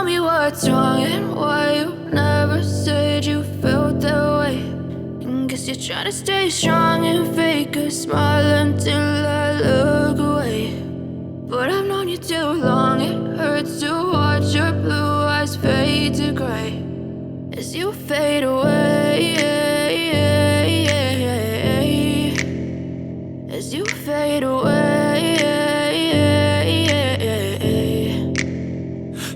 tell me what's wrong and why you never said you felt that way. And guess you're trying to stay strong and fake a smile until I look away. But I've known you too long, it hurts to watch your blue eyes fade to gray as you fade away, as you fade away.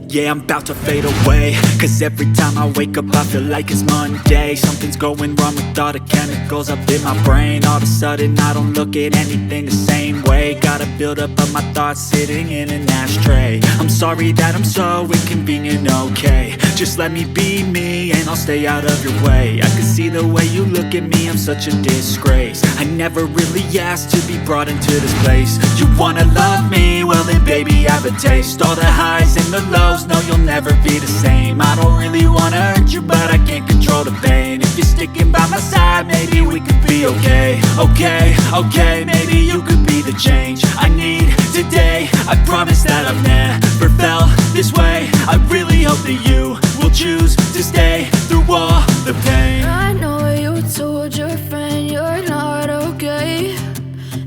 Yeah, I'm about to fade away, cause every time I wake up I feel like it's Monday. Something's going wrong with all the chemicals up in my brain. All of a sudden I don't look at anything the same way. Gotta build up of my thoughts sitting in an ashtray. I'm sorry that I'm so inconvenient, okay. Just let me be me and I'll stay out of your way. I can see the way you look at me, I'm such a disgrace. I never really asked to be brought into this place. You wanna love me? Well then baby I have a taste. All the highs and the lows, no you'll never be the same. I don't really wanna hurt you but I can't control the pain. If you're sticking by my side maybe we could be okay. Okay, maybe you could be the change I need today. I promise that I've never felt this way. I really hope that you will choose to stay through all the pain. I know you told your friend you're not okay,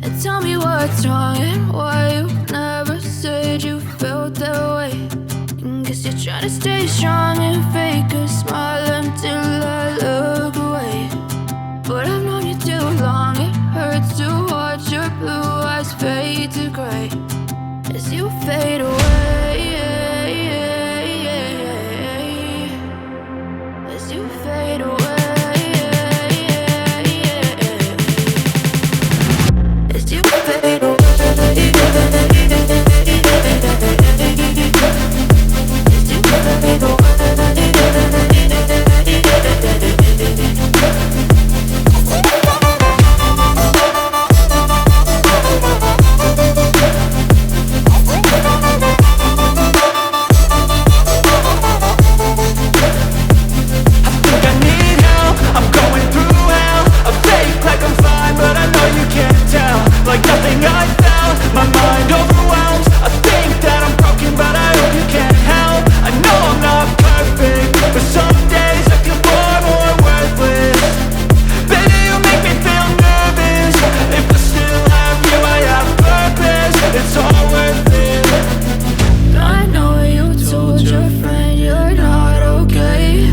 and tell me what's wrong and why you never said you felt that way. And guess you're trying to stay strong and fake a smile until I look away. But I've known you too long, it hurts to watch your blue eyes fade to gray as you fade away, as you fade away, as you fade away. Like nothing I felt, my mind overwhelmed. I think that I'm broken but I hope you can't help. I know I'm not perfect, but some days I feel far more worthless. Baby, you make me feel nervous. If I still have you, I have purpose. It's all worth it. I know you told your friend you're not okay,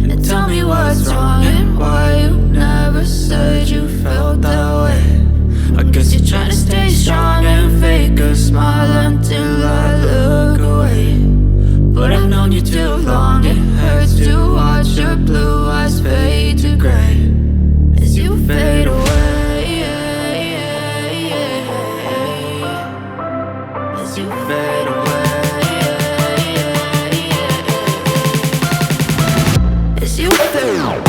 and tell me what's wrong and why you never said you felt that way. I guess you're trying to stay strong and fake a smile until I look away. But I've known you too long, it hurts to watch your blue eyes fade to gray as you fade away, as you fade away, as you fade away.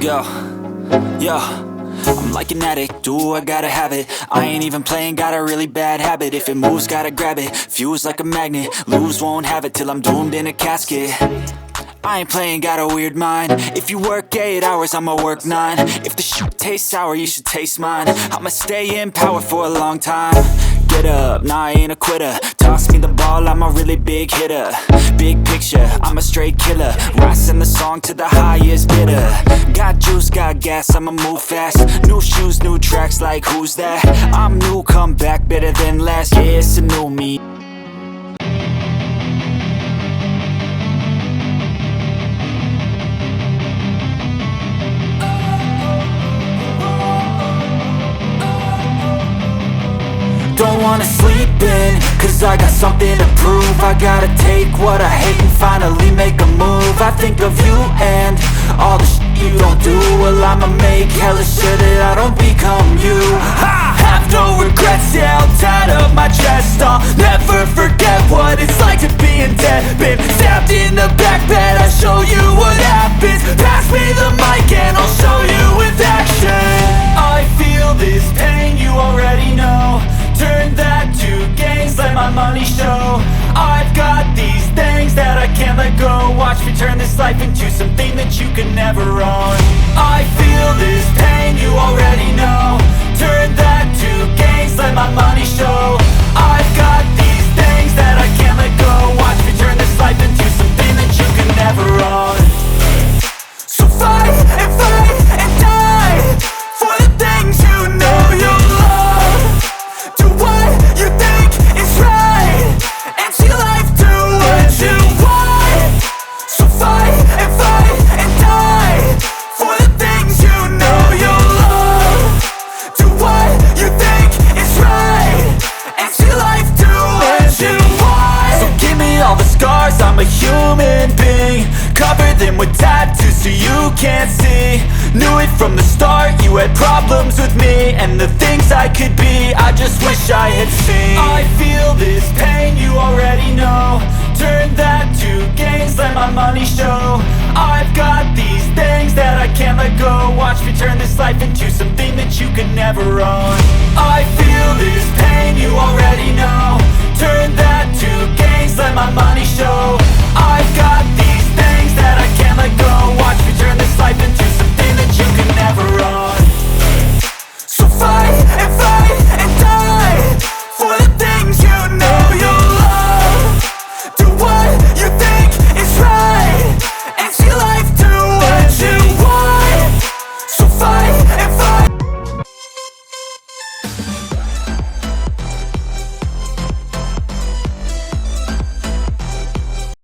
Yo, yo, I'm like an addict, do I gotta have it. I ain't even playing, got a really bad habit. If it moves, gotta grab it, fuse like a magnet. Lose, won't have it till I'm doomed in a casket. I ain't playing, got a weird mind. If you work 8 hours, I'ma work 9. If the shit tastes sour, you should taste mine. I'ma stay in power for a long time. Get up, nah, I ain't a quitter. Toss me the ball, I'm a really big hitter. Big picture, I'm a straight killer. Rising the song to the highest bidder. Got juice, got gas, I'ma move fast. New shoes, new tracks, like who's that? I'm new, come back, better than last. Yeah, it's a new me. Don't wanna sleep in, cause I got something to prove. I gotta take what I hate and finally make a move. I think of you and all the shit you don't do. Well, I'ma make hella sure that I don't become you. I have no regrets, yeah, I'll tie up my chest. I'll never forget what it's like to be in debt. Been stabbed in the back bed, I'll show you what happens. Pass me the mic and I'll show you with action. I feel this pain, you already know. Turn that to gains, let my money show. I've got these things that I can't let go. Watch me turn this life into something that you can never own. I feel this pain, you already know. Turn that to gains, let my money show. I've got these things that I can't let go. Watch me turn this life into something that you can never own. So fight and die for the things you know you love. Do what you think is right, and see life do what you want. So fight and die for the things you know you love. Do what you think is right, and see life do what you want. So give me all the scars, I'm a human being. Cover them with tattoos so you can't see. Knew it from the start, you had problems with me and the things I could be, I just wish I had seen. I feel this pain, you already know. Turn that to gains, let my money show. I've got these things that I can't let go. Watch me turn this life into something that you can never own. I feel this pain, you already know. Turn that to gains, let my money show.